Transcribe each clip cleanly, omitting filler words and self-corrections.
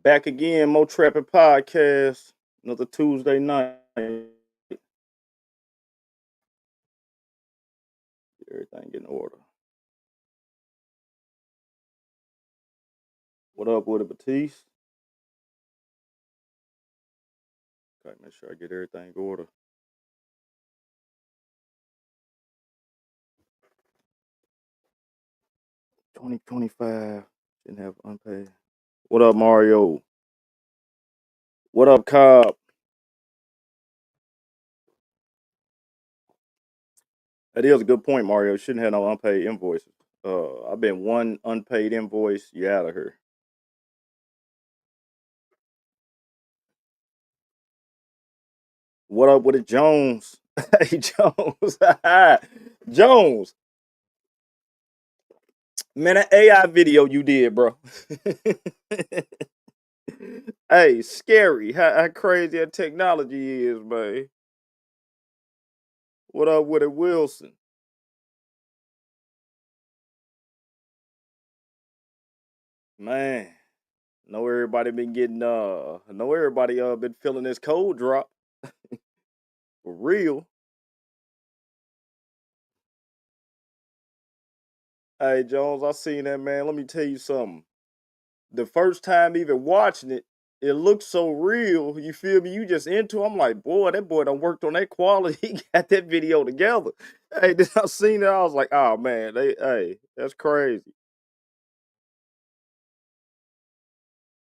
Back again, Mo Trappin podcast. Another Tuesday night. Everything in order. What up with it, Batiste? Okay, make sure I get everything in order. 2025 didn't have unpaid. What up, Mario? What up, Cobb? That is a good point, Mario. Shouldn't have no unpaid invoices. I've been one unpaid invoice. You out of here. What up with it, Jones? Hey, Jones. Jones. Man, that AI video you did, bro. Hey, scary how crazy that technology is, man. What up with it, Wilson? Man, know everybody been feeling this cold drop for real. Hey Jones, I seen that, man. Let me tell you something. The first time even watching it, it looked so real. You feel me? You just into. I'm like, boy, that boy done worked on that quality. He got that video together. Hey, then I seen it. I was like, oh man, hey, that's crazy.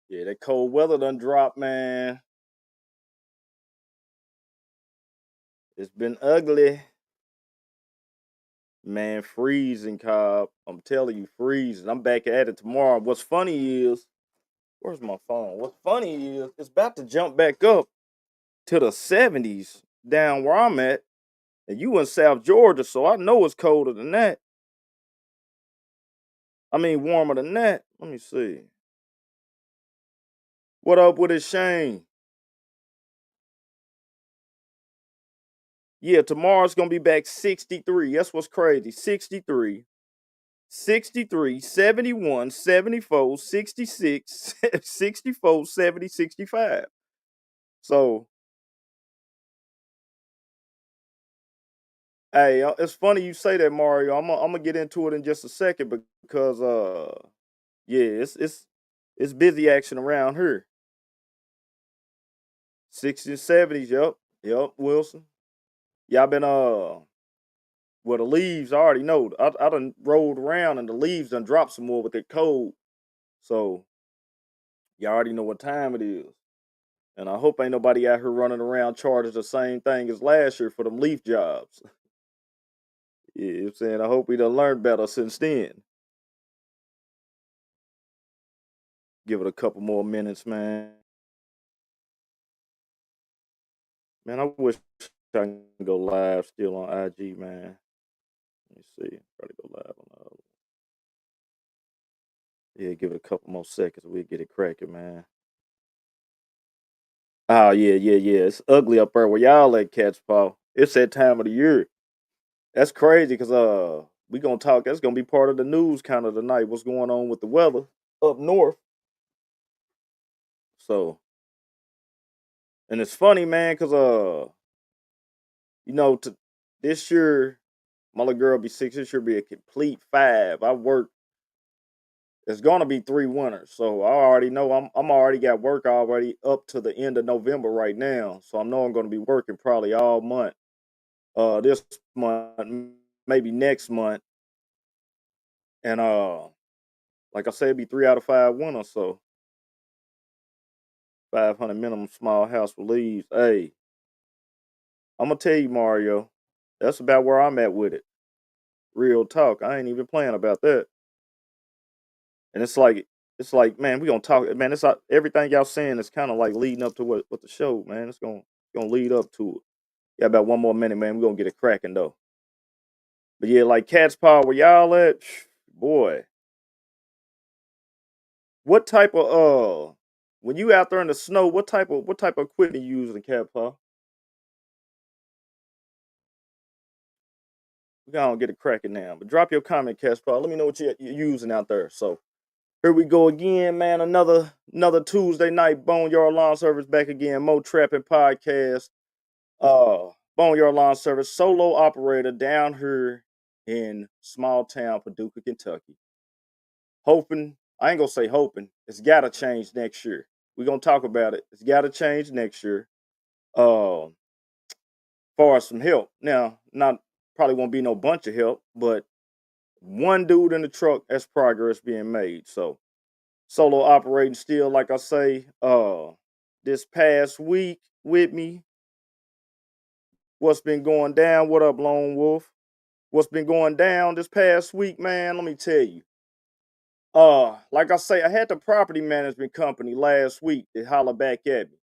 Yeah, that cold weather done dropped, man. It's been ugly. Man, freezing, Cobb. I'm telling you, freezing. I'm back at it tomorrow. What's funny is, where's my phone? What's funny is, it's about to jump back up to the 70s down where I'm at. And you in South Georgia, so I know it's colder than that. I mean, warmer than that. Let me see. What up with it, Shane? Yeah, tomorrow's going to be back 63. That's what's crazy. 63. 63, 71, 74, 66, 64, 70, 65. So, hey, it's funny you say that, Mario. I'm gonna get into it in just a second because yeah, it's busy action around here. 60s, 70s, yep, Wilson. Y'all been well the leaves I already know. I done rolled around and the leaves done dropped some more with that cold. So y'all already know what time it is. And I hope ain't nobody out here running around charging the same thing as last year for them leaf jobs. Yeah, you know what I'm saying? I hope we done learned better since then. Give it a couple more minutes, man. Man, I wish I can go live still on IG, man. Let me see. Try to go live on the other. Yeah, give it a couple more seconds. We'll get it cracking, man. Oh yeah. It's ugly up there where y'all at, Cat's Paw. It's that time of the year. That's crazy because we gonna talk. That's gonna be part of the news kind of tonight. What's going on with the weather up north? So, and it's funny, man, because to this year, my little girl be 6. This year be a complete 5. I work. It's gonna be 3 winters, so I already know I'm already got work already up to the end of November right now. So I know I'm gonna be working probably all month. This month, maybe next month, and like I said, it'd be 3 out of 5 winters. So 500 minimum small house with leaves. Hey, I'm gonna tell you, Mario, that's about where I'm at with it. Real talk. I ain't even playing about that. And it's like, man, we gonna talk. Man, it's everything y'all saying is kind of like leading up to what the show, man. It's gonna lead up to it. Yeah, about one more minute, man. We gonna get it cracking though. But yeah, like Cat's Paw, where y'all at? Boy, what type of when you out there in the snow, what type of equipment you using, Cat Paw? We gonna get it cracking now. But drop your comment, Cat's Paw. Let me know what you're using out there. So Here we go again, man. Another Tuesday night Boneyard Lawn Service back again. Mo Trappin podcast. Boneyard Lawn Service solo operator down here in small town Paducah, Kentucky. Hoping, I ain't gonna say hoping, it's gotta change next year. We're gonna talk about it. It's gotta change next year. Uh far as some help. Now, not probably won't be no bunch of help, but one dude in the truck, that's progress being made. So solo operating still, like I say. This past week with me, what's been going down? What up, Lone Wolf? What's been going down this past week, man? Let me tell you. Like I say, I had the property management company last week that holler back at me.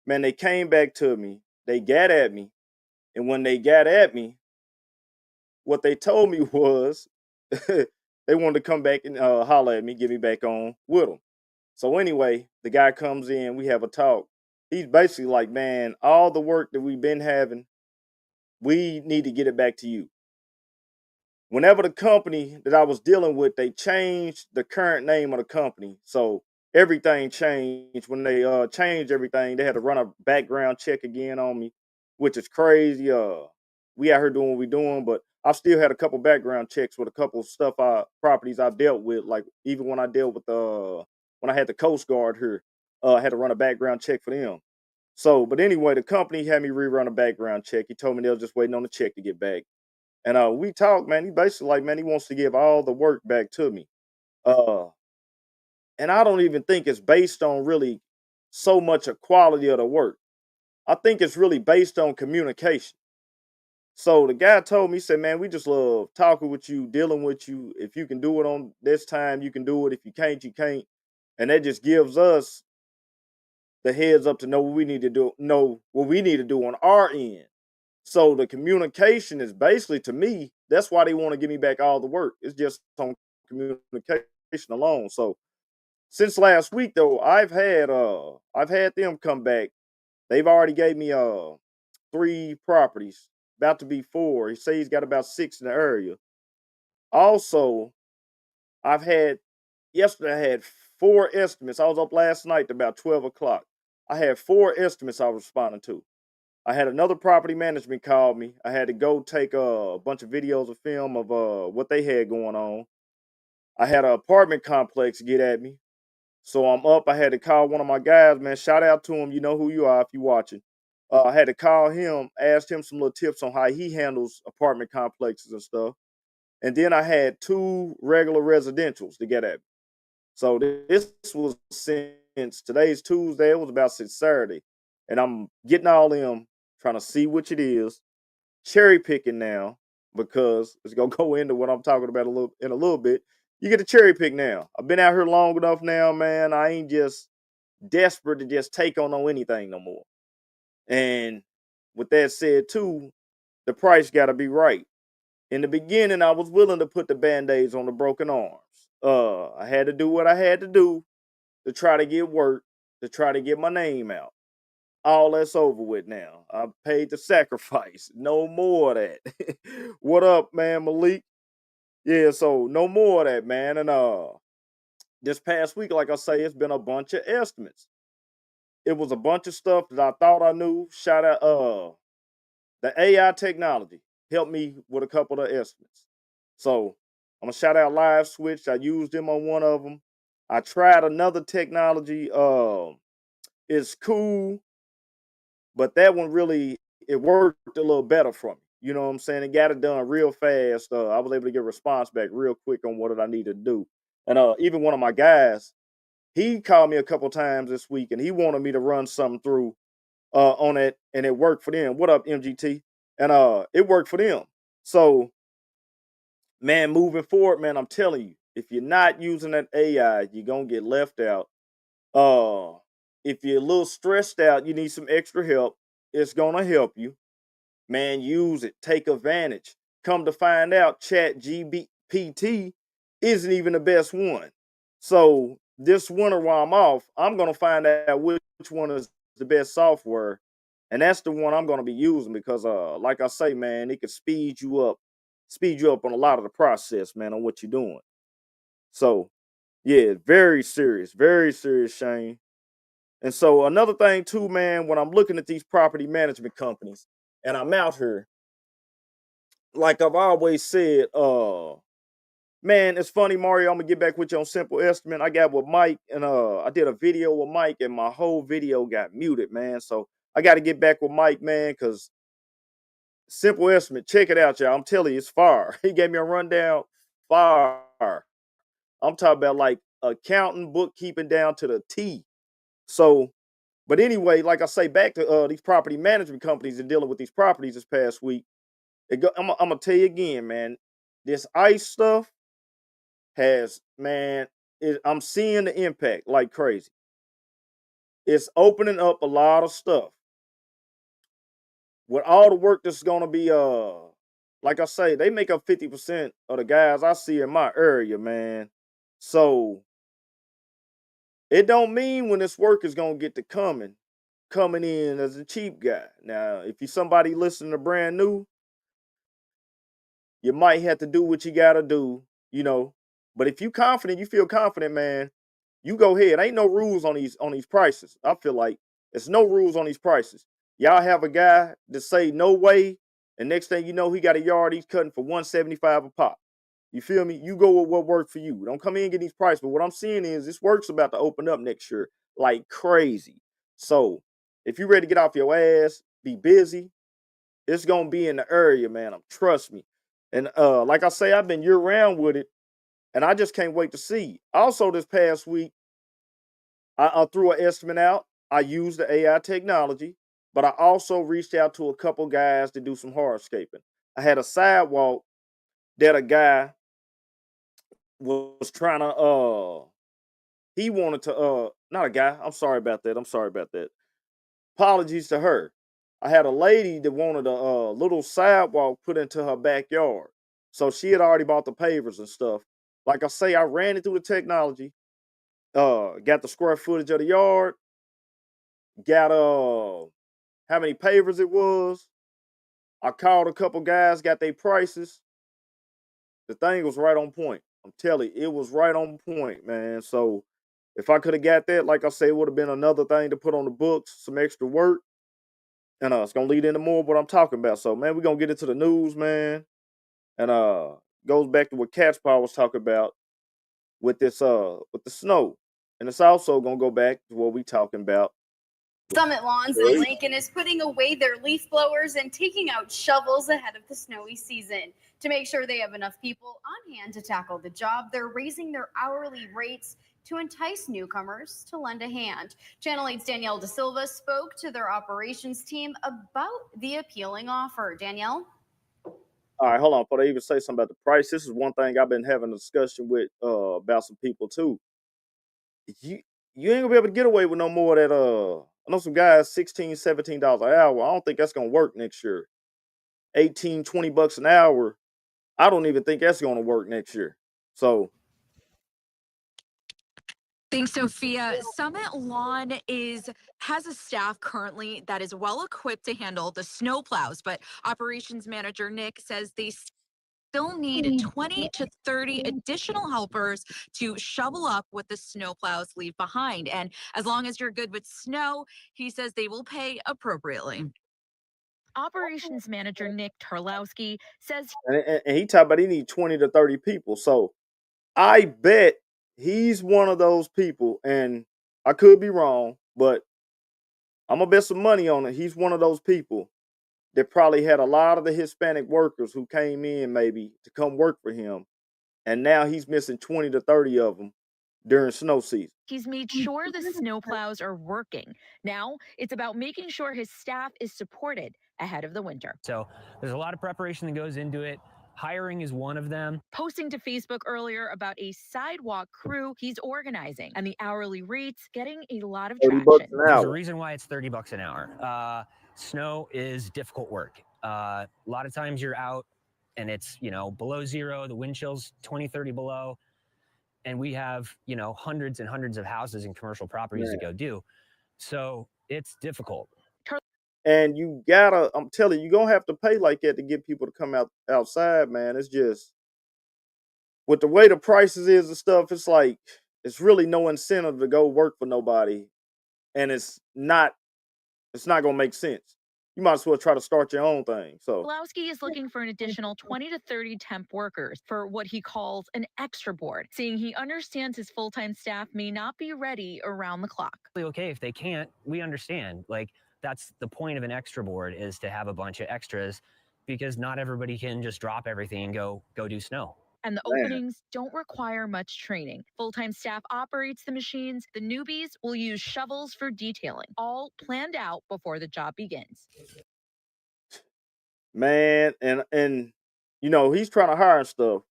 Man, they came back to me. They got at me, and when they got at me, what they told me was they wanted to come back and holler at me, get me back on with them. So anyway, the guy comes in, we have a talk. He's basically like, man, all the work that we've been having, we need to get it back to you. Whenever the company that I was dealing with, they changed the current name of the company. So everything changed. When they changed everything, they had to run a background check again on me, which is crazy. We out here doing what we doing, but I've still had a couple background checks with a couple of stuff properties I've dealt with. Like even when I dealt with when I had the Coast Guard here, I had to run a background check for them. So, but anyway, the company had me rerun a background check. He told me they was just waiting on the check to get back. And we talked, man. He basically like, man, he wants to give all the work back to me. Uh, and I don't even think it's based on really so much a quality of the work. I think it's really based on communication. So the guy told me, he said, man, we just love talking with you, dealing with you. If you can do it on this time, you can do it. If you can't, you can't. And that just gives us the heads up to know what we need to do, know what we need to do on our end. So the communication is basically, to me, that's why they want to give me back all the work. It's just on communication alone. So since last week though, I've had them come back. They've already gave me 3 properties, about to be 4. He says he's got about 6 in the area. Also, I've had yesterday I had 4 estimates. I was up last night at about 12 o'clock. I had 4 estimates I was responding to. I had another property management call me. I had to go take a bunch of videos of film of what they had going on. I had an apartment complex get at me. So I'm up. I had to call one of my guys, man. Shout out to him. You know who you are if you're watching. I had to call him, asked him some little tips on how he handles apartment complexes and stuff. And then I had 2 regular residentials to get at me. So this was since today's Tuesday. It was about since Saturday. And I'm getting all them, trying to see which it is, cherry picking now because it's gonna go into what I'm talking about in a little bit. You get to cherry pick now. I've been out here long enough now, man. I ain't just desperate to just take on anything no more. And with that said, too, the price got to be right. In the beginning, I was willing to put the band-aids on the broken arms. I had to do what I had to do to try to get work, to try to get my name out. All that's over with now. I paid the sacrifice. No more of that. What up, man, Malik? Yeah, so no more of that, man. And this past week, like I say, it's been a bunch of estimates. It was a bunch of stuff that I thought I knew. Shout out the AI technology helped me with a couple of estimates. So I'm gonna shout out Live Switch. I used them on one of them. I tried another technology. It's cool, but that one really it worked a little better for me. You know what I'm saying? It got it done real fast. I was able to get a response back real quick on what did I need to do. And even one of my guys, he called me a couple times this week, and he wanted me to run something through on it, and it worked for them. What up, MGT? And it worked for them. So, man, moving forward, man, I'm telling you, if you're not using that AI, you're gonna get left out. Uh, if you're a little stressed out, you need some extra help. It's gonna help you. Man, use it. Take advantage. Come to find out, Chat GPT isn't even the best one. So this winter while I'm off, I'm gonna find out which one is the best software, and that's the one I'm gonna be using because, like I say, man, it can speed you up on a lot of the process, man, on what you're doing. So Yeah, very serious, Shane. And so another thing too, man, when I'm looking at these property management companies and I'm out here, like I've always said, man, it's funny, Mario. I'm gonna get back with you on simple estimate. I got with Mike and I did a video with Mike and my whole video got muted, man. So I gotta get back with Mike, man, because simple estimate, check it out, y'all. I'm telling you, it's fire. He gave me a rundown, fire. I'm talking about like accounting, bookkeeping down to the T. So, but anyway, like I say, back to these property management companies and dealing with these properties this past week. I'm gonna tell you again, man. This ICE stuff has, man, I'm seeing the impact like crazy. It's opening up a lot of stuff with all the work that's gonna be. Like I say, they make up 50% of the guys I see in my area, man. So it don't mean when this work is gonna get to coming in as a cheap guy. Now, if you're somebody listening to brand new, you might have to do what you gotta do, you know. But if you confident, you feel confident, man, you go ahead. Ain't no rules on these prices. I feel like there's no rules on these prices. Y'all have a guy that say no way, and next thing you know, he got a yard he's cutting for 175 a pop. You feel me? You go with what worked for you. Don't come in and get these prices. But what I'm seeing is this work's about to open up next year like crazy. So if you're ready to get off your ass, be busy, it's gonna be in the area, man. Trust me. And like I say, I've been year round with it, and I just can't wait to see. Also, this past week, I threw an estimate out. I used the AI technology, but I also reached out to a couple guys to do some hardscaping. I had a sidewalk that a guy was trying to he wanted to not a guy. I'm sorry about that. I'm sorry about that. Apologies to her. I had a lady that wanted a little sidewalk put into her backyard. So she had already bought the pavers and stuff. Like I say, I ran it through the technology, got the square footage of the yard, got how many pavers it was. I called a couple guys, got their prices. The thing was right on point. I'm telling you, it was right on point, man. So if I could have got that, like I say, it would have been another thing to put on the books, some extra work. And it's gonna lead into more of what I'm talking about. So man, we're gonna get into the news, man. And goes back to what Cat's Paw was talking about with the snow. And it's also gonna go back to what we talking about. Summit Lawns in Lincoln is putting away their leaf blowers and taking out shovels ahead of the snowy season. To make sure they have enough people on hand to tackle the job, they're raising their hourly rates to entice newcomers to lend a hand. Channel 8's Danielle De Silva spoke to their operations team about the appealing offer. Danielle? All right, hold on. Before they even say something about the price, this is one thing I've been having a discussion with about some people too. You you ain't gonna be able to get away with no more of that. I know some guys $16, $17 an hour. I don't think that's gonna work next year. 18, $20 an hour. I don't even think that's gonna work next year. So Thanks, Sophia. Summit Lawn has a staff currently that is well equipped to handle the snow plows, but operations manager Nick says they still need 20 to 30 additional helpers to shovel up what the snow plows leave behind. And as long as you're good with snow, he says they will pay appropriately. Operations manager Nick Terlowski says and he talked about he need 20 to 30 people. So I bet he's one of those people, and I could be wrong, but I'm gonna bet some money on it. He's one of those people that probably had a lot of the Hispanic workers who came in maybe to come work for him, and now he's missing 20 to 30 of them during snow season. he's made sure the snow plows are working. Now it's about making sure his staff is supported ahead of the winter. So there's a lot of preparation that goes into it. Hiring is one of them. Posting to Facebook earlier about a sidewalk crew he's organizing and the hourly rates getting a lot of 30 bucks traction. an There's a hour. reason why it's $30 an hour. Snow is difficult work. A lot of times you're out and it's, below zero, the wind chill's 20, 30 below. And we have, hundreds and hundreds of houses and commercial properties to go do. So it's difficult. And you gotta, I'm telling you, you're gonna have to pay like that to get people to come outside, man. It's just with the way the prices is and stuff, it's like it's really no incentive to go work for nobody, and it's not gonna make sense. You might as well try to start your own thing. So Pulowski is looking for an additional 20 to 30 temp workers for what he calls an extra board, saying he understands his full time staff may not be ready around the clock. Okay, if they can't, we understand. Like, that's the point of an extra board, is to have a bunch of extras, because not everybody can just drop everything and go do snow. And the man, openings don't require much training. Full time staff operates the machines. The newbies will use shovels for detailing, all planned out before the job begins. man, and he's trying to hire and stuff,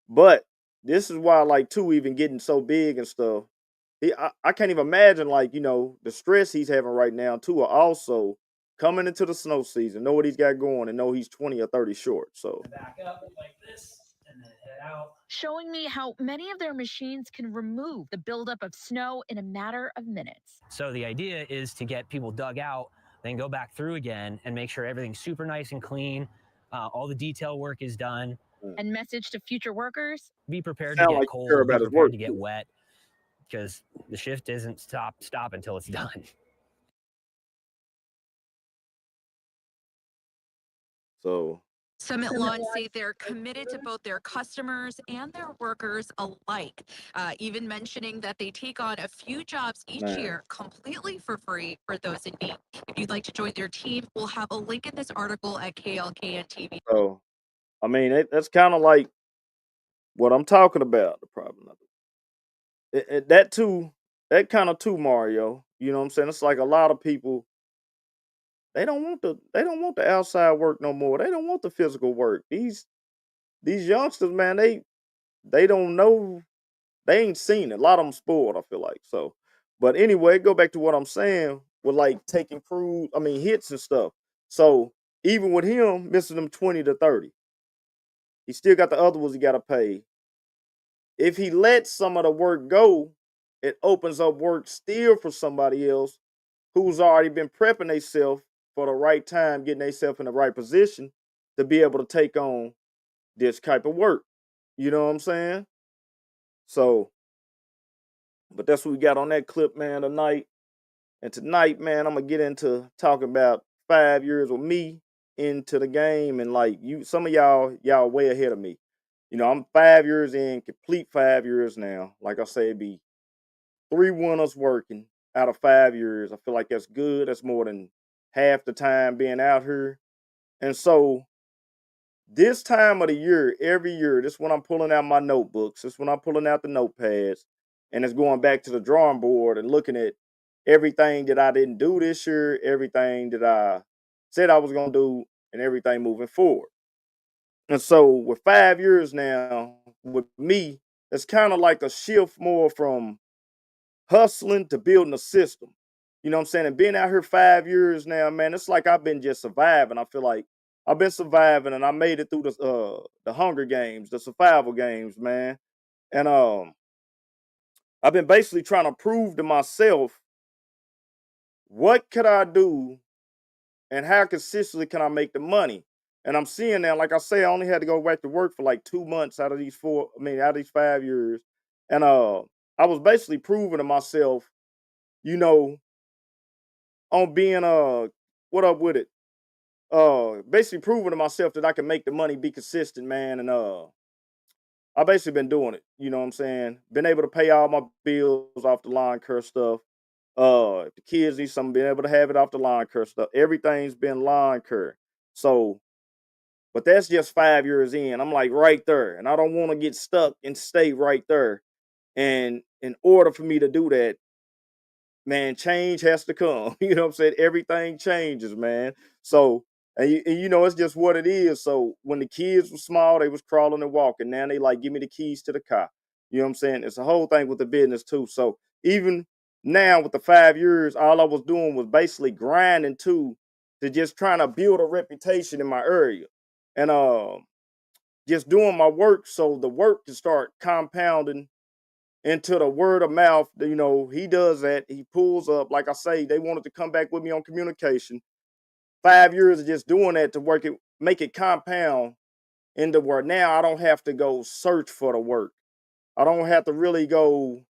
but this is why like two even getting so big and stuff. I can't even imagine like the stress he's having right now too. Are also coming into the snow season, know what he's got going, and know he's 20 or 30 short. So Back up like this and then head out. Showing me how many of their machines can remove the buildup of snow in a matter of minutes. So the idea is to get people dug out, then go back through again and make sure everything's super nice and clean. All the detail work is done. And message to future workers: Be prepared to sound get like you care cold, be about his prepared work to get too. wet, because the shift isn't stop until it's done. So Summit Lawn say they're committed to both their customers and their workers alike, even mentioning that they take on a few jobs each man, year completely for free for those in need. If you'd like to join their team, we'll have a link in this article at KLKN TV. so I mean that's kind of like what I'm talking about. The problem, that too, that kind of too, Mario. You know what I'm saying? It's like a lot of people they don't want the outside work no more. They don't want the physical work. These youngsters, man, they don't know. They ain't seen it. A lot of them spoiled, I feel like. So, but anyway, go back to what I'm saying with like taking crews, I mean hits and stuff. So even with him missing them 20 to 30, he still got the other ones he gotta pay. If he lets some of the work go, it opens up work still for somebody else who's already been prepping themselves for the right time, getting themselves in the right position to be able to take on this type of work. You know what I'm saying? So, but that's what we got on that clip, man, tonight. And tonight, man, I'm gonna get into talking about 5 years with me into the game, and like some of y'all way ahead of me. I'm 5 years in, complete 5 years now. Like I say, it'd be 3 winters working out of 5 years. I feel like that's good. That's more than half the time being out here. And so this time of the year, every year, this is when I'm pulling out my notebooks. This is when I'm pulling out the notepads, and it's going back to the drawing board and looking at everything that I didn't do this year, everything that I said I was gonna do, and everything moving forward. And so with 5 years now, with me, it's kind of like a shift more from hustling to building a system. You know what I'm saying? And being out here 5 years now, man, it's like I've been just surviving. I feel like I've been surviving, and I made it through the Hunger Games, the survival games, man. And I've been basically trying to prove to myself what could I do and how consistently can I make the money. And I'm seeing now, like I say, I only had to go back to work for like 2 months out of these out of these 5 years. And I was basically proving to myself, you know, on being what up with it? Basically proving to myself that I can make the money, be consistent, man, and I basically been doing it. You know what I'm saying? Been able to pay all my bills off the lawn care stuff. If the kids need something, been able to have it off the lawn care stuff. Everything's been lawn care. So, but that's just 5 years in. I'm like right there, and I don't want to get stuck and stay right there. And in order for me to do that, man, change has to come. You know what I'm saying? Everything changes, man. So, and it's just what it is. So when the kids were small, they was crawling and walking. Now they like, give me the keys to the car. You know what I'm saying? It's a whole thing with the business too. So even now with the 5 years, all I was doing was basically grinding to just trying to build a reputation in my area. And just doing my work so the work can start compounding into the word of mouth. He does that. He pulls up. Like I say, they wanted to come back with me on communication. 5 years of just doing that to work it, make it compound into where now I don't have to go search for the work. I don't have to really go.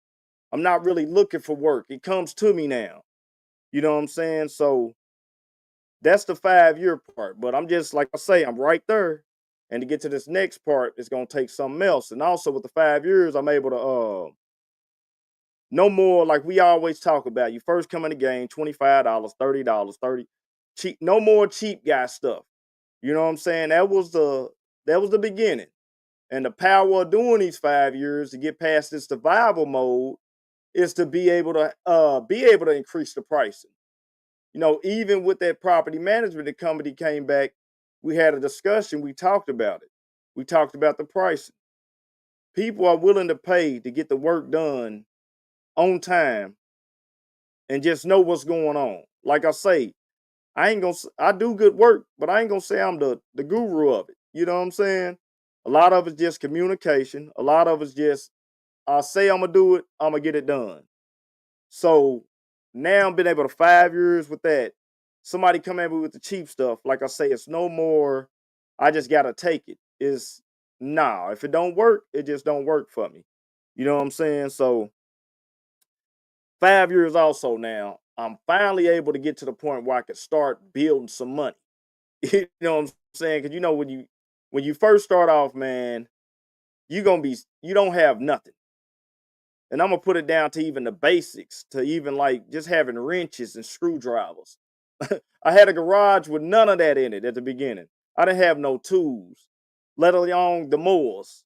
I'm not really looking for work. It comes to me now. You know what I'm saying? So that's the 5 year part. But I'm just like I say, I'm right there. And to get to this next part, it's gonna take something else. And also with the 5 years, I'm able to no more like we always talk about. You first come in the game, $25, $30, 30 cheap, no more cheap guy stuff. You know what I'm saying? That was the beginning. And the power of doing these 5 years to get past this survival mode is to be able to increase the pricing. Even with that property management, the company came back, we had a discussion, we talked about it. We talked about the pricing. People are willing to pay to get the work done on time and just know what's going on. Like I say, I do good work, but I ain't gonna say I'm the guru of it. You know what I'm saying? A lot of it's just communication. A lot of it's just I say I'm gonna do it, I'm gonna get it done. So now I'm been able to 5 years with that. Somebody come at me with the cheap stuff. Like I say, it's no more. I just gotta take it. It's nah. If it don't work, it just don't work for me. You know what I'm saying? So 5 years also now, I'm finally able to get to the point where I can start building some money. You know what I'm saying? Because when you first start off, man, you don't have nothing. And I'm gonna put it down to even the basics, to even like just having wrenches and screwdrivers. I had a garage with none of that in it at the beginning. I didn't have no tools, let alone the mowers.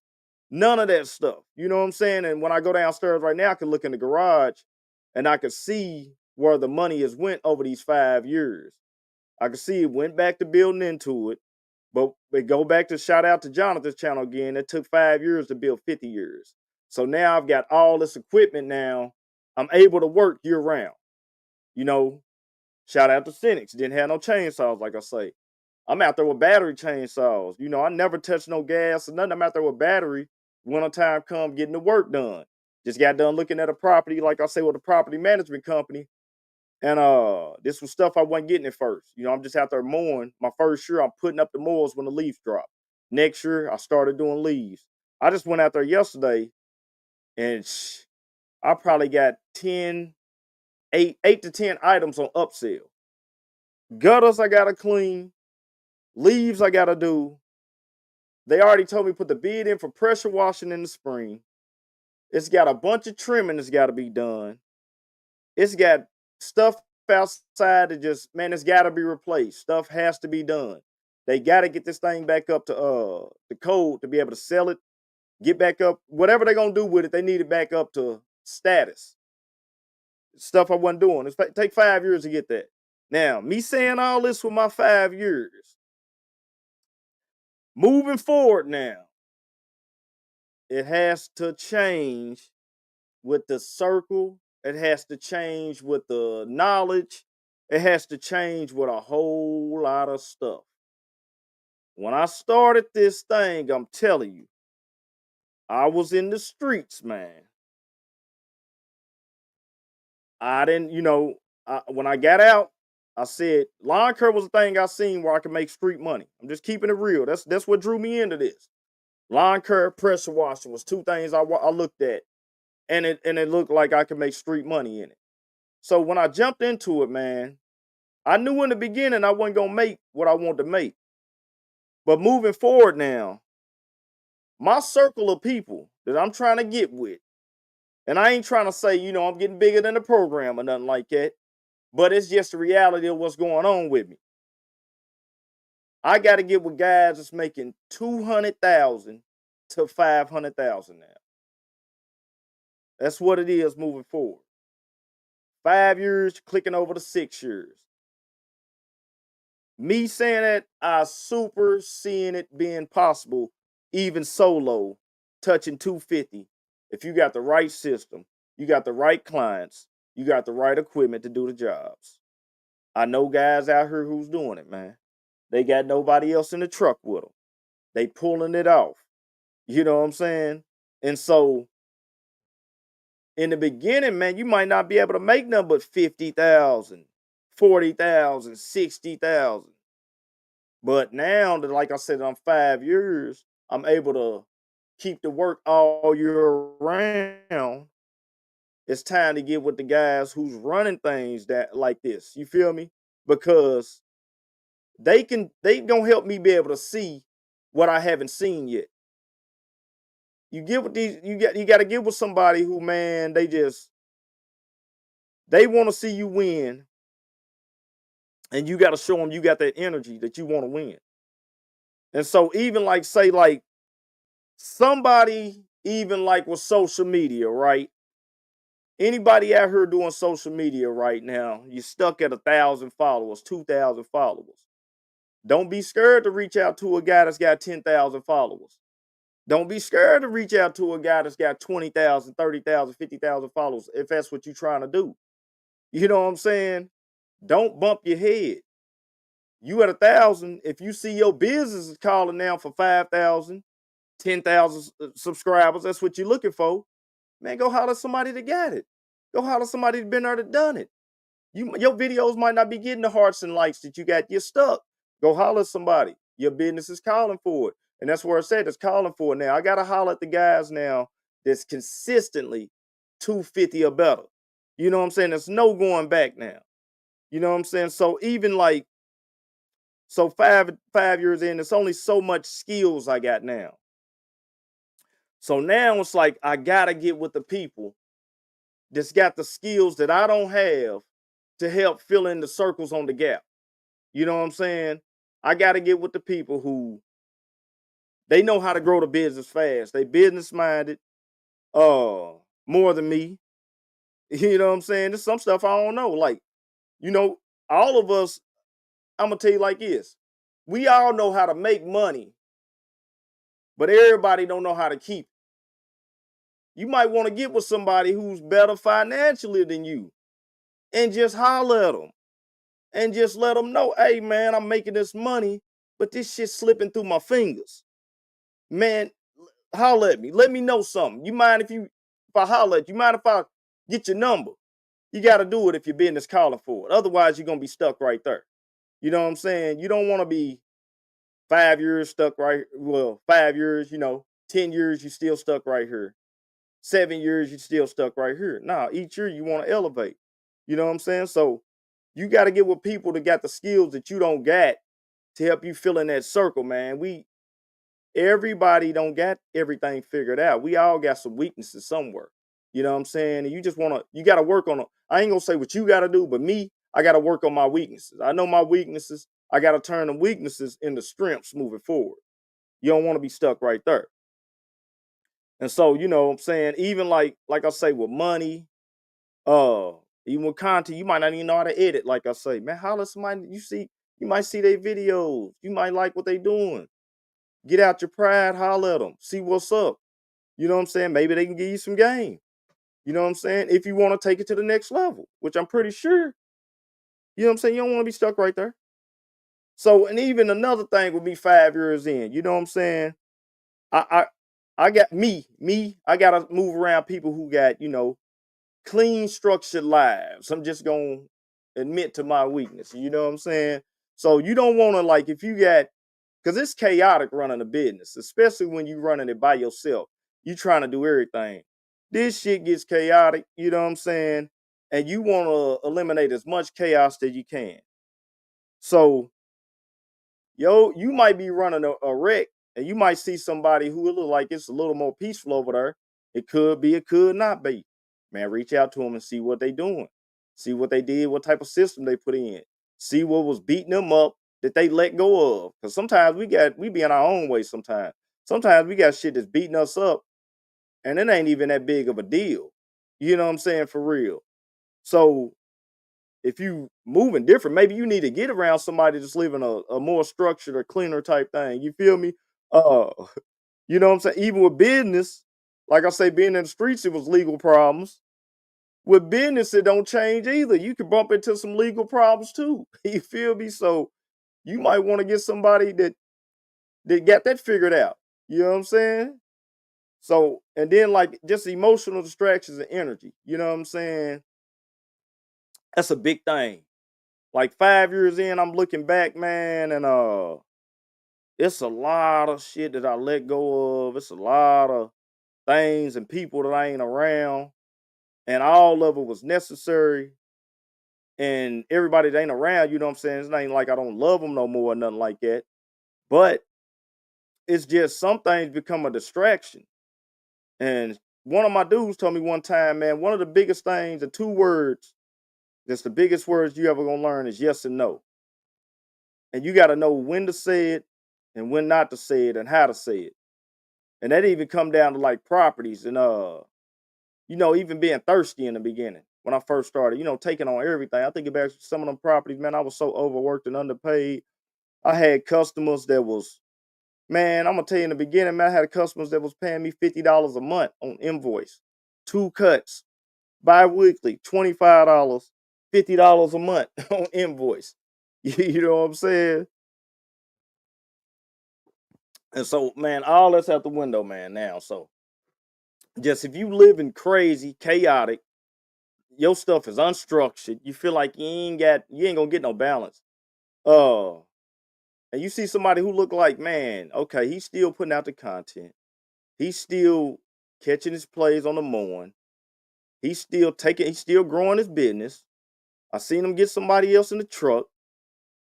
None of that stuff. You know what I'm saying? And when I go downstairs right now, I can look in the garage and I can see where the money has went over these 5 years. I can see it went back to building into it. But we go back to shout out to Jonathan's channel again. It took 5 years to build 50 years. So now I've got all this equipment now. I'm able to work year round. You know, shout out to Cynics. Didn't have no chainsaws, like I say. I'm out there with battery chainsaws. I never touch no gas or nothing. I'm out there with battery. Winter time come getting the work done. Just got done looking at a property, like I say, with a property management company. And this was stuff I wasn't getting at first. I'm just out there mowing. My first year, I'm putting up the mowers when the leaves drop. Next year, I started doing leaves. I just went out there yesterday and I probably got 8 to 10 items on upsell. Gutters I gotta clean, leaves I gotta do. They already told me put the bid in for pressure washing in the spring. It's got a bunch of trimming that's gotta be done. It's got stuff outside that just, man, it's got to be replaced. Stuff has to be done. They got to get this thing back up to the code to be able to sell it, get back up. Whatever they're gonna do with it, they need it back up to status. Stuff I wasn't doing. Take 5 years to get that. Now, me saying all this with my 5 years, moving forward now, it has to change with the circle. It has to change with the knowledge. It has to change with a whole lot of stuff. When I started this thing, I'm telling you, I was in the streets, man. I didn't, when I got out, I said lawn care was the thing I seen where I could make street money. I'm just keeping it real. That's what drew me into this. Lawn care, pressure washing was two things I looked at, and it looked like I could make street money in it. So when I jumped into it, man, I knew in the beginning I wasn't gonna make what I wanted to make. But moving forward now, my circle of people that I'm trying to get with, and I ain't trying to say, I'm getting bigger than the program or nothing like that, but it's just the reality of what's going on with me. I got to get with guys that's making 200,000 to 500,000 now. That's what it is moving forward. 5 years, clicking over to 6 years. Me saying that, I super seeing it being possible, even solo, touching 250. If you got the right system, you got the right clients, you got the right equipment to do the jobs. I know guys out here who's doing it, man. They got nobody else in the truck with them. They pulling it off. You know what I'm saying? And so in the beginning, man, you might not be able to make nothing but 50,000, 40,000, 60,000. But now that, like I said, I'm 5 years, I'm able to keep the work all year round, it's time to get with the guys who's running things that like this. You feel me? Because they gonna help me be able to see what I haven't seen yet. You get with these, you got to get with somebody who, man, they want to see you win, and you got to show them you got that energy that you want to win. And so even like say like somebody even like with social media, right? Anybody out here doing social media right now, you're stuck at 1,000 followers, 2,000 followers. Don't be scared to reach out to a guy that's got 10,000 followers. Don't be scared to reach out to a guy that's got 20,000, 30,000, 50,000 followers if that's what you're trying to do. You know what I'm saying? Don't bump your head. You at 1,000, if you see your business is calling now for 5,000, 10,000 subscribers, that's what you're looking for, man, go holler at somebody that got it. Go holler at somebody that been there that done it. Your videos might not be getting the hearts and likes that you got. You're stuck. Go holler at somebody. Your business is calling for it. And that's where I said it's calling for it now. I gotta holler at the guys now that's consistently 250 or better. You know what I'm saying? There's no going back now. You know what I'm saying? So even like so 5 years in, it's only so much skills I got now. So now it's like I gotta get with the people that's got the skills that I don't have to help fill in the circles on the gap. You know what I'm saying? I got to get with the people who they know how to grow the business fast. They business minded, more than me. You know what I'm saying? There's some stuff I don't know. Like, you know, all of us, I'm gonna tell you like this. We all know how to make money, but everybody don't know how to keep it. You might want to get with somebody who's better financially than you and just holler at them and just let them know, hey man, I'm making this money, but this shit's slipping through my fingers. Man, holler at me. Let me know something. You mind if I holler at you? Mind if I get your number? You got to do it if your business calling for it. Otherwise, you're gonna be stuck right there. You know what I'm saying? You don't want to be 5 years stuck right. Well, 5 years, 10 years, you still stuck right here. 7 years, you still stuck right here. Nah, each year you want to elevate. You know what I'm saying? So you got to get with people that got the skills that you don't got to help you fill in that circle, man. Everybody don't got everything figured out. We all got some weaknesses somewhere. You know what I'm saying? And you got to work on it. I ain't gonna say what you got to do, but me, I got to work on my weaknesses. I know my weaknesses. I got to turn the weaknesses into strengths moving forward. You don't want to be stuck right there. And so, you know what I'm saying? Even like I say with money, uh, even with content, you might not even know how to edit. Like I say, man, holler at somebody you might see their videos. You might like what they doing. Get out your pride, holler at them, see what's up. You know what I'm saying? Maybe they can give you some game. You know what I'm saying? If you want to take it to the next level, which I'm pretty sure, you know what I'm saying? You don't want to be stuck right there. So, and even another thing would be 5 years in. You know what I'm saying? I I I got I gotta move around people who got, clean, structured lives. I'm just gonna admit to my weakness. You know what I'm saying? So you don't want to like if you got because it's chaotic running a business, especially when you running it by yourself. You trying to do everything. This shit gets chaotic. You know what I'm saying? And you want to eliminate as much chaos that you can. So you might be running a wreck, and you might see somebody who look like it's a little more peaceful over there. It could be, it could not be. Man, reach out to them and see what they doing. See what they did, what type of system they put in. See what was beating them up that they let go of. Because sometimes we be in our own way sometimes. Sometimes we got shit that's beating us up, and it ain't even that big of a deal. You know what I'm saying? For real. So if you moving different, maybe you need to get around somebody that's living a more structured or cleaner type thing. You feel me? Uh, you know what I'm saying? Even with business, like I say, being in the streets, it was legal problems. With business, it don't change either. You can bump into some legal problems too. You feel me? So you might want to get somebody that got that figured out. You know what I'm saying? So, and then like just emotional distractions and energy. You know what I'm saying? That's a big thing. Like 5 years in, I'm looking back, man, and it's a lot of shit that I let go of. It's a lot of things and people that I ain't around. And all of it was necessary. And everybody that ain't around, you know what I'm saying? It's ain't like I don't love them no more or nothing like that. But it's just some things become a distraction. And one of my dudes told me one time, man, one of the biggest things, the two words, that's the biggest words you ever gonna learn is yes and no. And you gotta know when to say it and when not to say it and how to say it. And that even come down to like properties and even being thirsty in the beginning when I first started, taking on everything. I think about some of them properties, man, I was so overworked and underpaid. I had customers that was, man, I'm gonna tell you in the beginning, man, I had customers that was paying me $50 a month on invoice, 2 cuts, bi-weekly, $25, $50 a month on invoice. You know what I'm saying? And so, man, all that's out the window, man, now. So just if you living crazy, chaotic, your stuff is unstructured, you feel like you ain't gonna get no balance. Uh and you see somebody who look like, man, okay, he's still putting out the content. He's still catching his plays on the morning. He's still growing his business. I seen him get somebody else in the truck.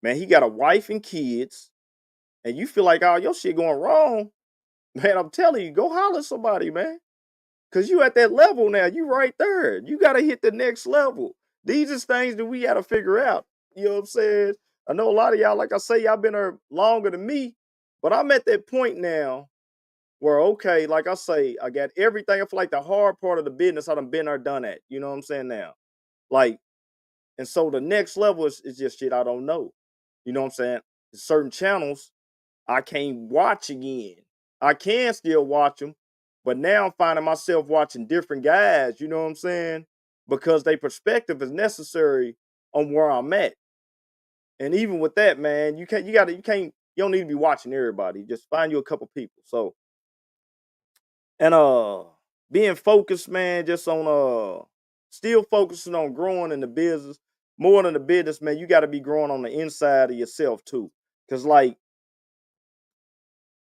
Man, he got a wife and kids. And you feel like, oh, your shit going wrong. Man, I'm telling you, go holler at somebody, man. Cause you at that level now. You right there. You gotta hit the next level. These is things that we gotta figure out. You know what I'm saying? I know a lot of y'all, like I say, y'all been there longer than me, but I'm at that point now where, okay, like I say, I got everything. I feel like the hard part of the business I done been there, done at. You know what I'm saying now? Like, and so the next level is just shit I don't know. You know what I'm saying? Certain channels I can't watch again. I can still watch them, but now I'm finding myself watching different guys, you know what I'm saying? Because their perspective is necessary on where I'm at. And even with that, man, you don't need to be watching everybody. Just find you a couple people. So, and being focused, man, just on still focusing on growing in the business. More than the business, man, you got to be growing on the inside of yourself too. Cause like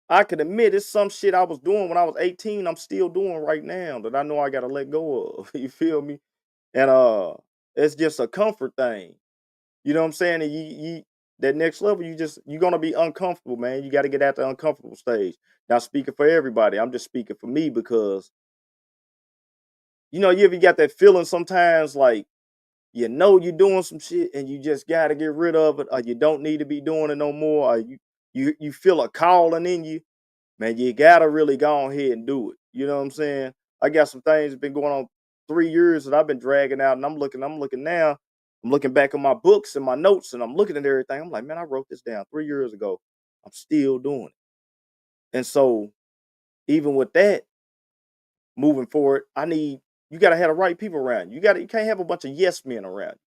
I can admit it's some shit I was doing when I was 18, I'm still doing right now that I know I gotta let go of. You feel me? And it's just a comfort thing. You know what I'm saying? And you that next level, you're gonna be uncomfortable, man. You gotta get out the uncomfortable stage. Not speaking for everybody. I'm just speaking for me because you ever got that feeling sometimes like you're doing some shit and you just gotta get rid of it, or you don't need to be doing it no more, or you feel a calling in you. Man, you gotta really go ahead and do it. You know what I'm saying? I got some things that been going on 3 years that I've been dragging out, and I'm looking now. I'm looking back at my books and my notes, and I'm looking at everything. I'm like, man, I wrote this down 3 years ago. I'm still doing it. And so, even with that, moving forward, you gotta have the right people around you. You can't have a bunch of yes men around you.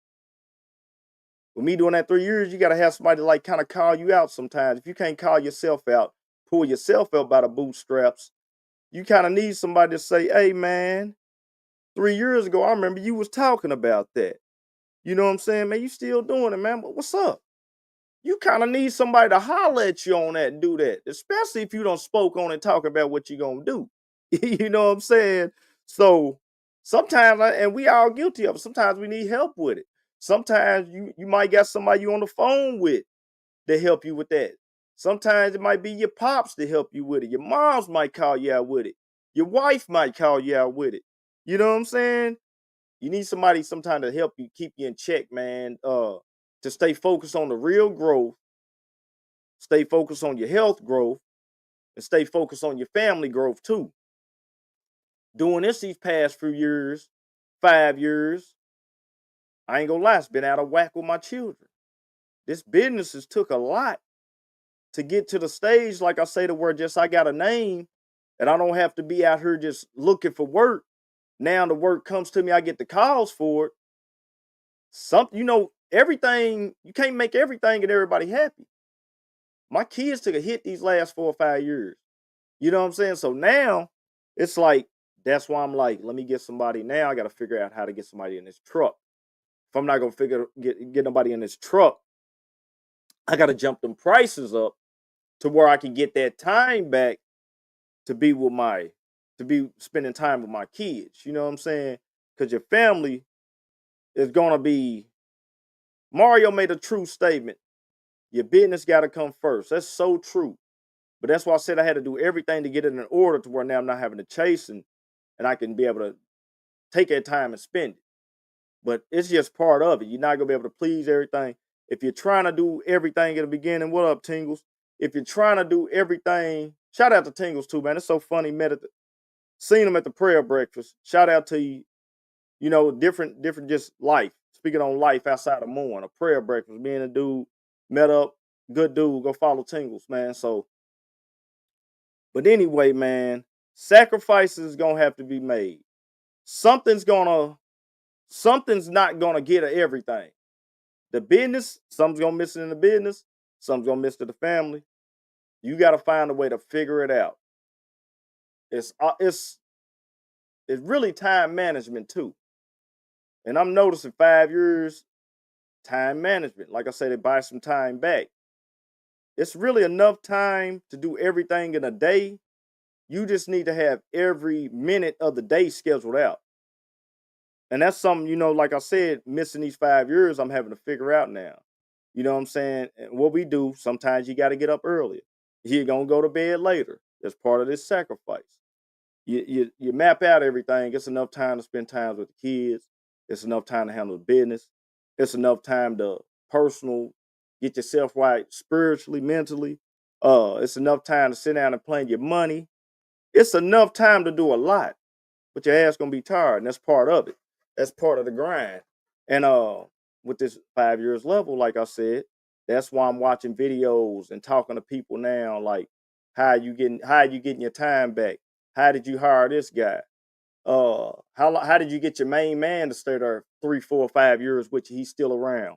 With me doing that 3 years, you gotta have somebody to like kind of call you out sometimes. If you can't call yourself out, pull yourself out by the bootstraps, you kind of need somebody to say, hey man, 3 years ago, I remember you was talking about that. You know what I'm saying, man? You still doing it, man. But what's up? You kind of need somebody to holler at you on that and do that, especially if you don't spoke on and talk about what you gonna do. You know what I'm saying? So sometimes, and we all guilty of it. Sometimes we need help with it. Sometimes you might got somebody you on the phone with to help you with that. Sometimes it might be your pops to help you with it. Your moms might call you out with it. Your wife might call you out with it. You know what I'm saying? You need somebody sometime to help you keep you in check, man. To stay focused on the real growth, stay focused on your health growth, and stay focused on your family growth too. Doing this these past few years, 5 years, I ain't gonna lie, it's been out of whack with my children. This business has took a lot to get to the stage, like I say, to where just I got a name and I don't have to be out here just looking for work. Now the work comes to me, I get the calls for it. Everything, you can't make everything and everybody happy. My kids took a hit these last 4 or 5 years. You know what I'm saying? So now it's like, that's why I'm like, let me get somebody now. I got to figure out how to get somebody in this truck. If I'm not going to get nobody in this truck, I got to jump them prices up to where I can get that time back to be with my to be spending time with my kids. You know what I'm saying? Because your family is gonna be. Mario made a true statement. Your business got to come first. That's so true. But that's why I said I had to do everything to get it in order to where now I'm not having to chase and I can be able to take that time and spend it. But it's just part of it. You're not gonna be able to please everything. If you're trying to do everything at the beginning, what up, Tingles? If you're trying to do everything, shout out to Tingles too, man. It's so funny. Seen him at the prayer breakfast. Shout out to you. You know, different just life. Speaking on life outside of Moon, a prayer breakfast, being a dude, met up, good dude, go follow Tingles, man. So, but anyway, man, sacrifices gonna have to be made. Something's not gonna get everything. The business, something's gonna miss it in the business, something's gonna miss to the family. You gotta find a way to figure it out. It's really time management too. And I'm noticing 5 years, time management. Like I said, they buy some time back. It's really enough time to do everything in a day. You just need to have every minute of the day scheduled out. And that's something, like I said, missing these 5 years, I'm having to figure out now. You know what I'm saying? And what we do, sometimes you got to get up earlier. You're going to go to bed later. That's part of this sacrifice. You map out everything. It's enough time to spend time with the kids. It's enough time to handle the business. It's enough time to personal, get yourself right spiritually, mentally. It's enough time to sit down and plan your money. It's enough time to do a lot, but your ass gonna be tired, and that's part of it. That's part of the grind. And with this 5 years level, like I said, that's why I'm watching videos and talking to people now, like how you getting your time back? How did you hire this guy? How did you get your main man to stay there 3, 4, 5 years with you? He's still around.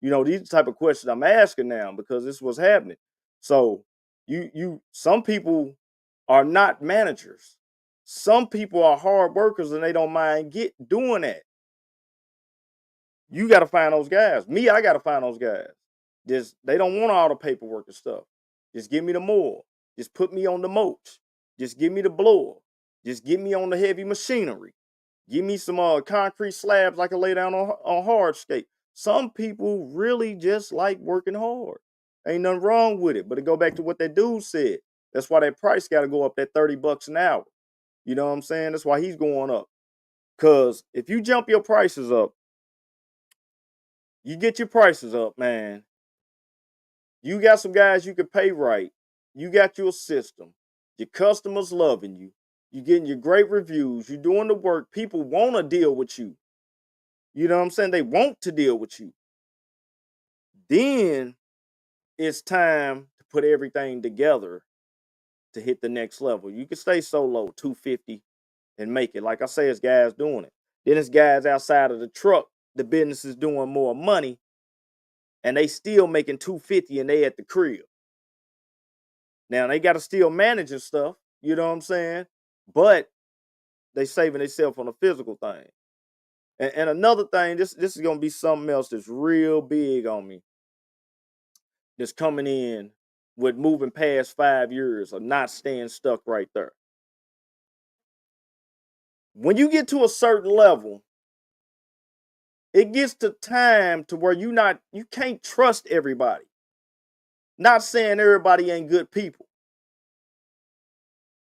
These are the type of questions I'm asking now because this was happening. So some people are not managers. Some people are hard workers and they don't mind doing that. You got to find those guys. Me, I got to find those guys. They don't want all the paperwork and stuff. Just give me the mower. Just put me on the mulch. Just give me the blower. Just get me on the heavy machinery. Give me some concrete slabs I can lay down on hardscape. Some people really just like working hard. Ain't nothing wrong with it. But to go back to what that dude said, that's why that price got to go up that $30 an hour. You know what I'm saying? That's why he's going up. Because if you jump your prices up, you get your prices up, man. You got some guys you can pay right. You got your system. Your customers loving you. You getting your great reviews. You doing the work. People want to deal with you. You know what I'm saying? They want to deal with you. Then it's time to put everything together to hit the next level. You can stay solo 250 and make it. Like I say, it's guys doing it. Then it's guys outside of the truck. The business is doing more money and they still making 250 and they at the crib. Now they got to still manage and stuff. You know what I'm saying? But they saving themselves on a physical thing. And another thing, this is gonna be something else that's real big on me. That's coming in with moving past 5 years of not staying stuck right there. When you get to a certain level, it gets to time to where you can't trust everybody. Not saying everybody ain't good people.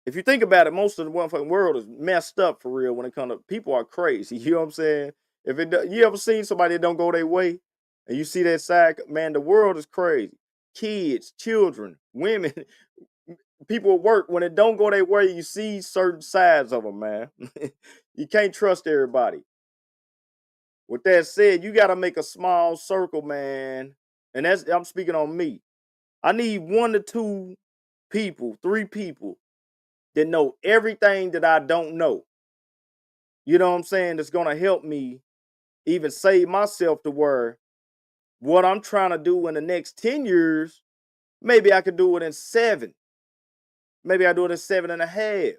If you think about it, most of the motherfucking world is messed up for real when it comes to people are crazy. You know what I'm saying? You ever seen somebody that don't go their way, and you see that side, man, the world is crazy. Kids, children, women, people at work, when it don't go their way, you see certain sides of them, man. You can't trust everybody. With that said, you got to make a small circle, man. And I'm speaking on me. I need 1 to 2 people, 3 people that know everything that I don't know. You know what I'm saying? That's going to help me even save myself to where what I'm trying to do in the next 10 years, maybe I could do it in 7. Maybe I do it in 7.5.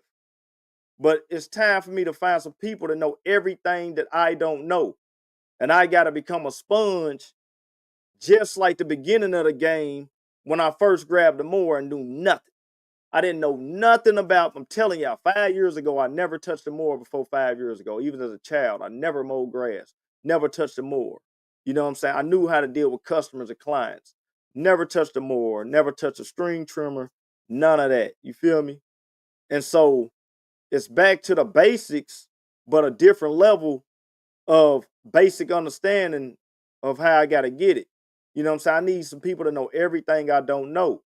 But it's time for me to find some people that know everything that I don't know. And I got to become a sponge, just like the beginning of the game when I first grabbed the mower and knew nothing. I didn't know nothing about, I'm telling y'all, 5 years ago, I never touched a mower before 5 years ago. Even as a child, I never mowed grass, never touched a mower. You know what I'm saying? I knew how to deal with customers and clients. Never touched a mower, never touched a string trimmer, none of that. You feel me? And so it's back to the basics, but a different level of basic understanding of how I got to get it. You know what I'm saying? I need some people to know everything I don't know.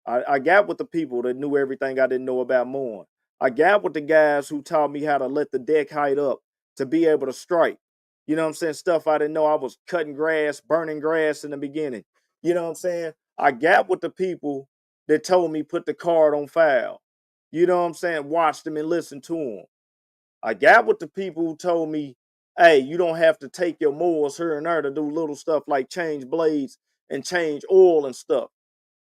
I got with the people that knew everything I didn't know about mowing. I got with the guys who taught me how to let the deck height up to be able to strike. You know what I'm saying? Stuff I didn't know. I was cutting grass, burning grass in the beginning. You know what I'm saying? I got with the people that told me put the card on file. You know what I'm saying? Watch them and listen to them. I got with the people who told me, hey, you don't have to take your mowers here and there to do little stuff like change blades and change oil and stuff.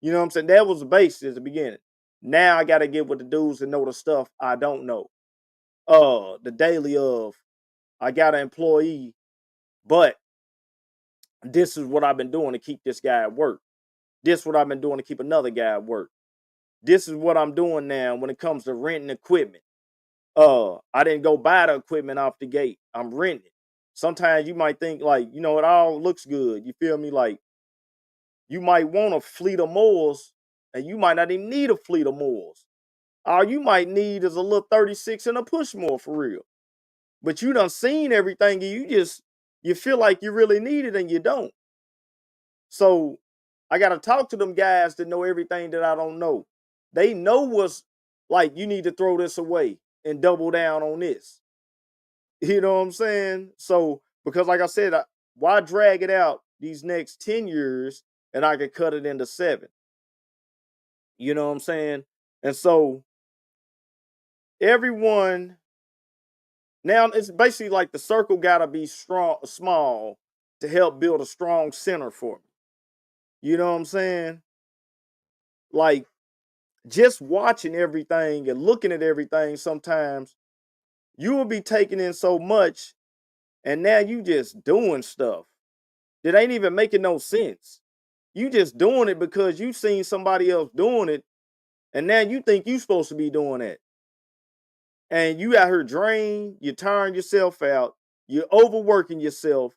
You know what I'm saying? That was the basis at the beginning. Now I got to get with the dudes that know the stuff I don't know. The daily of, I got an employee, but this is what I've been doing to keep this guy at work. This is what I've been doing to keep another guy at work. This is what I'm doing now when it comes to renting equipment. I didn't go buy the equipment off the gate. I'm renting it. Sometimes you might think like, you know, it all looks good. You feel me? Like you might want a fleet of mowers and you might not even need a fleet of mowers. All you might need is a little 36 and a push mower for real. But you done seen everything and you feel like you really need it and you don't. So I gotta talk to them guys that know everything that I don't know. They know what's like you need to throw this away and double down on this. You know what I'm saying? So, because like I said, why drag it out these next 10 years and I could cut it into 7? You know what I'm saying? And so, everyone, now it's basically like the circle got to be small to help build a strong center for me. You know what I'm saying? Like, just watching everything and looking at everything sometimes, you will be taking in so much, and now you just doing stuff that ain't even making no sense. You just doing it because you seen somebody else doing it, and now you think you supposed to be doing that. And you out here drained, you're tiring yourself out, you're overworking yourself,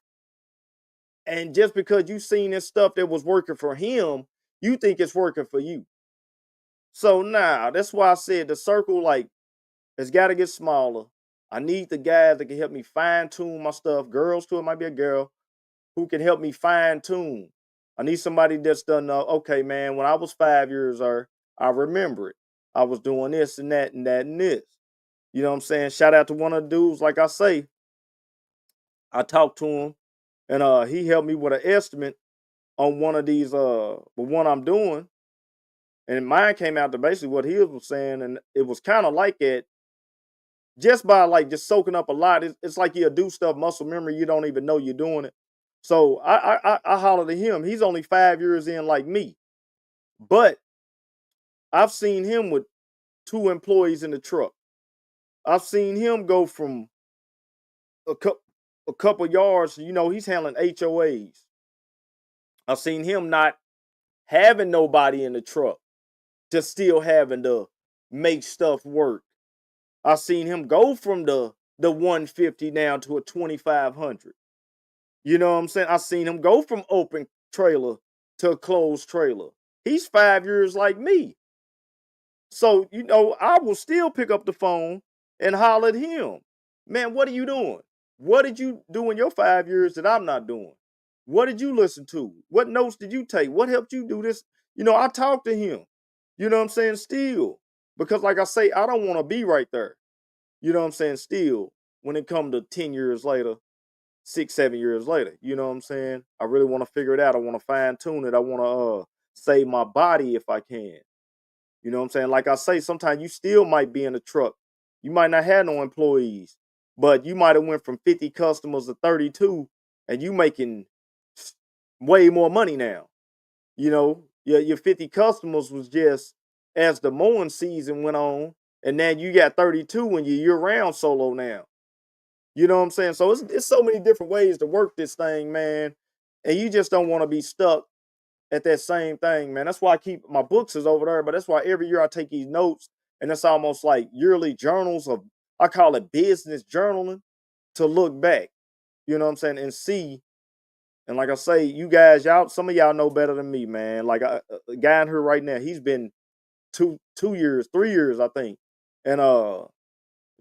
and just because you seen this stuff that was working for him, you think it's working for you. So now that's why I said the circle, like, it's got to get smaller. I need the guys that can help me fine tune my stuff. Girls too, it might be a girl who can help me fine tune. I need somebody that's done, okay, man, when I was 5 years old, I remember it. I was doing this and that and that and this. You know what I'm saying? Shout out to one of the dudes, like I say, I talked to him and he helped me with an estimate on one of these, one I'm doing. And mine came out to basically what he was saying. And it was kind of like it just by like just soaking up a lot. It's like you'll do stuff, muscle memory, you don't even know you're doing it. So I hollered at him. He's only 5 years in like me. But I've seen him with 2 employees in the truck. I've seen him go from a, cou- a couple yards, he's handling HOAs. I've seen him not having nobody in the truck, just still having to make stuff work. I've seen him go from the 150 down to a 2500. You know what I'm saying? I've seen him go from open trailer to a closed trailer. He's 5 years like me. So, I will still pick up the phone and holler at him. Man, what are you doing? What did you do in your 5 years that I'm not doing? What did you listen to? What notes did you take? What helped you do this? I talk to him. You know what I'm saying? Still. Because like I say, I don't want to be right there. You know what I'm saying? Still, when it comes to 10 years later, 6, 7 years later, you know what I'm saying? I really want to figure it out. I want to fine tune it. I want to save my body if I can. You know what I'm saying? Like I say, sometimes you still might be in a truck. You might not have no employees, but you might have went from 50 customers to 32 and you making way more money now. Your 50 customers was just as the mowing season went on, and now you got 32 when you're year-round solo now. You know what I'm saying? So it's so many different ways to work this thing, man. And you just don't want to be stuck at that same thing, man. That's why I keep my books is over there, but that's why every year I take these notes, and it's almost like yearly journals of, I call it business journaling, to look back, you know what I'm saying, and see. And like I say, you guys, y'all, some of y'all know better than me, man. Like a guy in here right now, he's been 2 years, 3 years, I think, and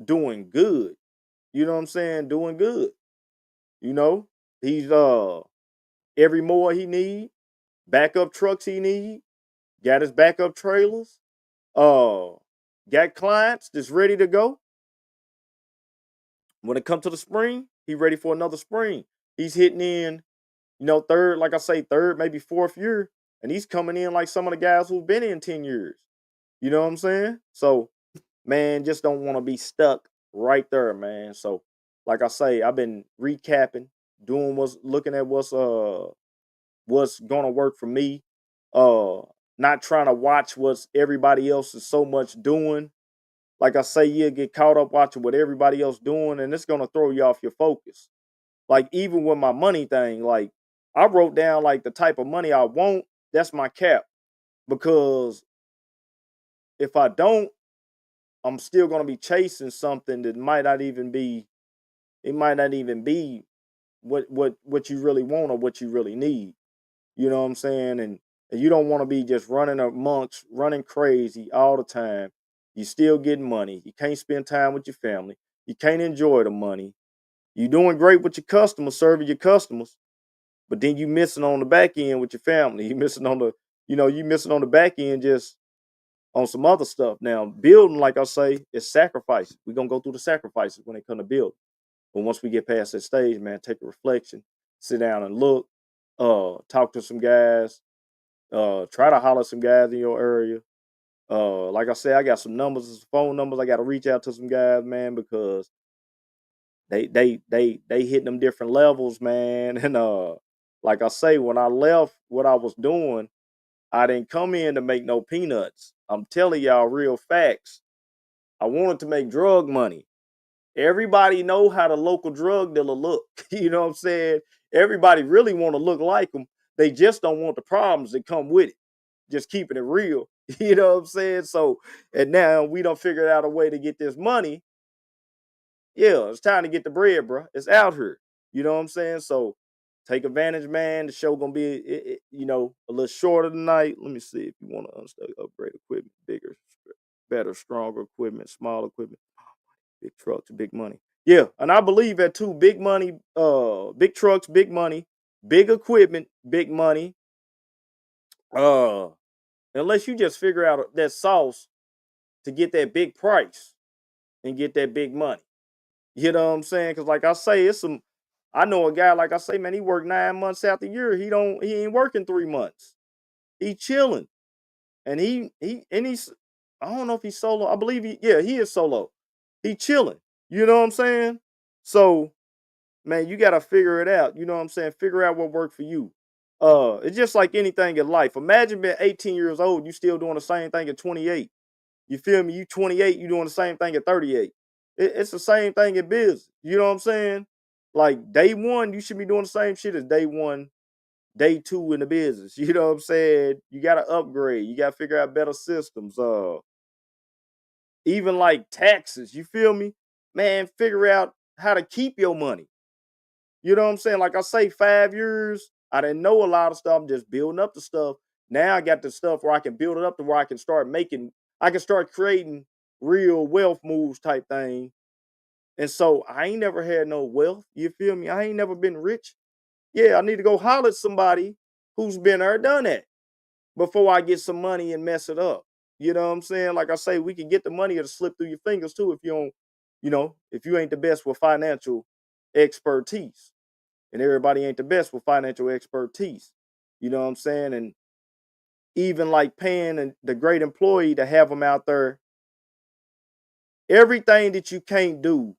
doing good. You know what I'm saying? Doing good. You know, he's every more he need, backup trucks he need, got his backup trailers, uh, got clients that's ready to go. When it comes to the spring, he ready for another spring. He's hitting in, third, like I say, third, maybe fourth year, and he's coming in like some of the guys who've been in 10 years. You know what I'm saying? So, man, just don't want to be stuck right there, man. So, like I say, I've been recapping, doing looking at what's gonna work for me. Uh, Not trying to watch what everybody else is so much doing. Like I say, you get caught up watching what everybody else doing, and it's gonna throw you off your focus. Like even with my money thing, like I wrote down like the type of money I want. That's my cap, because if I don't, I'm still gonna be chasing something that might not even be. It might not even be what you really want or what you really need. You know what I'm saying? And you don't want to be just running amongst, running crazy all the time. You still getting money. You can't spend time with your family. You can't enjoy the money. You're doing great with your customers, serving your customers, but then you missing on the back end with your family. You missing on you missing on the back end just on some other stuff. Now, building, like I say, is sacrifice. We're gonna go through the sacrifices when it comes to build. But once we get past that stage, man, take a reflection, sit down and look, talk to some guys, try to holler some guys in your area. Like I said, I got some numbers, phone numbers. I got to reach out to some guys, man, because they hitting them different levels, man. And like I say, when I left what I was doing, I didn't come in to make no peanuts. I'm telling y'all real facts. I wanted to make drug money. Everybody know how the local drug dealer look. You know what I'm saying? Everybody really want to look like them. They just don't want the problems that come with it. Just keeping it real. You know what I'm saying? So, and now we don't figure out a way to get this money. Yeah, it's time to get the bread, bro. It's out here. You know what I'm saying? So take advantage, man. The show gonna be, a little shorter tonight. Let me see if you want to upgrade equipment, bigger, better, stronger equipment, small equipment, big trucks, big money. Yeah, and I believe that too. Big money, big trucks, big money, big equipment, big money. Uh, Unless you just figure out that sauce to get that big price and get that big money. You know what I'm saying? Because like I say, it's some. I know a guy, like I say, man, he worked 9 months out the year. He ain't working 3 months. He chilling, and he's. I don't know if he's solo. I believe he is solo. He chilling. You know what I'm saying? So, man, you got to figure it out. You know what I'm saying? Figure out what worked for you. It's just like anything in life. Imagine being 18 years old, you still doing the same thing at 28. You feel me? You 28, you doing the same thing at 38. It's the same thing in business. You know what I'm saying? Like day one, you should be doing the same shit as day one, day two in the business. You know what I'm saying? You got to upgrade. You got to figure out better systems. Even like taxes. You feel me? Man, figure out how to keep your money. You know what I'm saying? Like I say, 5 years, I didn't know a lot of stuff. I'm just building up the stuff. Now I got the stuff where I can build it up to where I can start creating real wealth moves type thing. And so I ain't never had no wealth. You feel me? I ain't never been rich. Yeah, I need to go holler at somebody who's been there, done that before I get some money and mess it up. You know what I'm saying? Like I say, we can get the money to slip through your fingers too if you don't, if you ain't the best with financial expertise. And everybody ain't the best with financial expertise. You know what I'm saying? And even like paying the great employee to have them out there, everything that you can't do,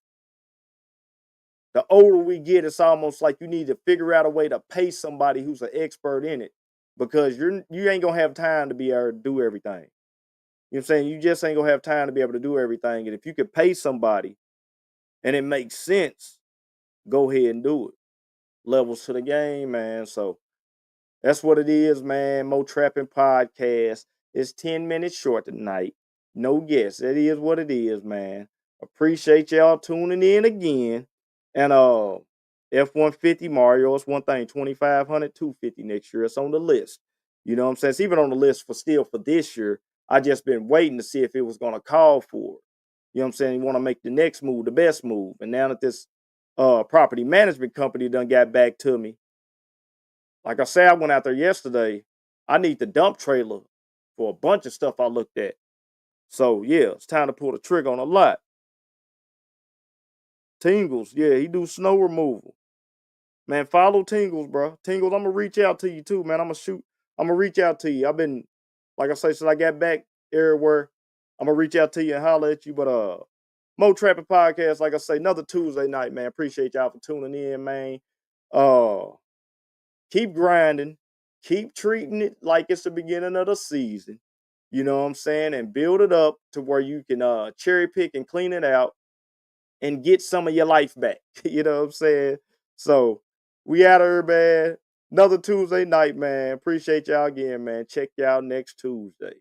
the older we get, it's almost like you need to figure out a way to pay somebody who's an expert in it, because you ain't gonna have time to be able to do everything. You know what I'm saying? You just ain't gonna have time to be able to do everything. And if you could pay somebody and it makes sense, go ahead and do it. Levels to the game, man. So That's what it is, man. Mo Trappin Podcast. It's 10 minutes short tonight. No guess. That is what it is, man. Appreciate y'all tuning in again. And F-150 Mario, it's one thing. 2,500, 250 next year. It's on the list. You know what I'm saying? It's even on the list for this year. I just been waiting to see if it was gonna call for it. You know what I'm saying? You want to make the next move, the best move. And now that this property management company done got back to me, like I said, I went out there yesterday. I need the dump trailer for a bunch of stuff I looked at. So yeah, it's time to pull the trigger on a lot. Tingles, yeah, he do snow removal. Man, follow Tingles, bro. Tingles, I'm gonna reach out to you too, man. I'm gonna reach out to you. I've been, like I say, since I got back everywhere, I'm gonna reach out to you and holler at you. But Mo Trappin Podcast, like I say, another Tuesday night, man. Appreciate y'all for tuning in, man. Uh Keep grinding, keep treating it like it's the beginning of the season. You know what I'm saying? And build it up to where you can cherry pick and clean it out and get some of your life back. You know what I'm saying? So we out of here, man. Another Tuesday night, man. Appreciate y'all again, man. Check y'all next Tuesday.